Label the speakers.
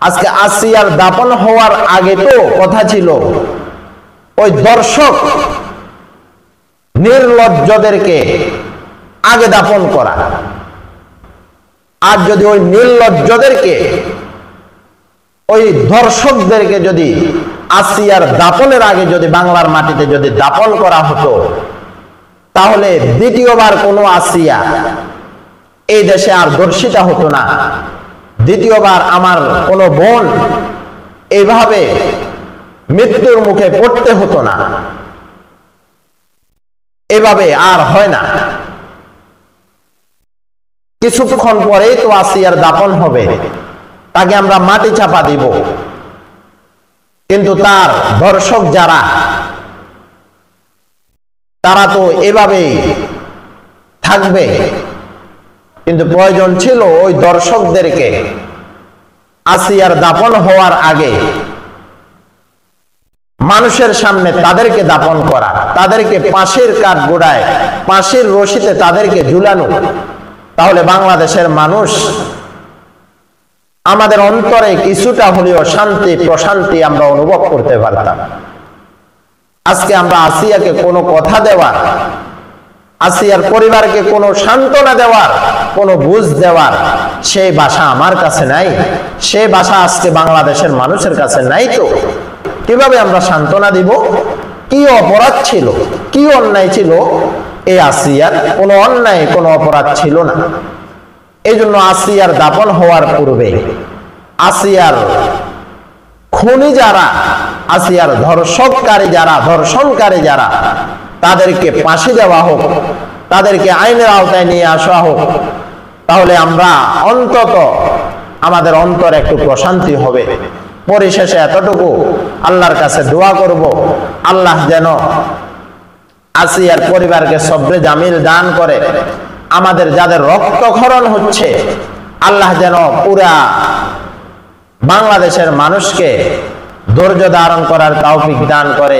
Speaker 1: আজকে আসিয়ার দাপন হওয়ার আগে তো কথা ছিল ওই দর্শক নির্লজ্জদেরকে আগে দাপন করা। আর যদি ওই নির্লজ্জদেরকে, ওই দর্শকদেরকে যদি আসিয়ার দাপনের আগে যদি বাংলার মাটিতে যদি দাপন করা হতো, তাহলে দ্বিতীয়বার কোনো আসিয়া এই দেশে আর দর্শিতা হতো না। দ্বিতীয়বার আমার কোনো বোন এইভাবে মৃত্যুর মুখে পড়তে হতো না। এভাবে আর হয় না। কিছুক্ষণ পরেই তো আসিয়ার দাপন হবে, তাকে আমরা মাটি চাপা দিব। কিন্তু তার দর্শক যারা, তারা তো এভাবেই থাকবে। কিন্তু প্রয়োজন ছিল ওই দর্শকদেরকে আসিয়ার দাপন হওয়ার আগে মানুষের সামনে তাদেরকে দাপন করা, তাদেরকে পাশের কাঠগোড়ায়, পাশের রশিতে তাদেরকে ঝুলানো। তাহলে বাংলাদেশের মানুষ আমাদের অন্তরে কিছুটা হলেও শান্তি প্রশান্তি আমরা অনুভব করতে পারতাম। আজকে আমরা আসিয়াকে কোনো কথা দেওয়ার, আসিয়ার পরিবারকে কোনো সান্ত্বনা দেওয়ার, কোনো বুঝ দেওয়ার সেই ভাষা আমার কাছে নাই। সেই ভাষা আজকে বাংলাদেশের মানুষের কাছে নাই। তো কিভাবে আমরা সান্ত্বনা দিব? কি অপরাধ ছিল, কি অন্যায় ছিল এই আসিয়ার? কোনো অন্যায়, কোনো অপরাধ ছিল না। এই জন্য আসিয়ার দাপন হওয়ার পূর্বে আসিয়ার খুনি যারা, আসিয়ার ধর্ষণকারী যারা, ধর্ষণকারী যারা, তাদেরকে ফাঁসি দেওয়া হোক, তাদেরকে আইনের আওতায় নিয়ে আসা হোক। তাহলে আমরা অন্তত আমাদের অন্তর একটু প্রশান্তি হবে। পরিশেষে এতটুকু আল্লাহর কাছে দোয়া করব, আল্লাহ যেন আসিয়ার পরিবারকে সবরে জামিল দান করে। আমাদের যাদের রক্তক্ষরণ হচ্ছে, আল্লাহ যেন পুরা বাংলাদেশের মানুষকে ধৈর্য ধারণ করার তৌফিক দান করে।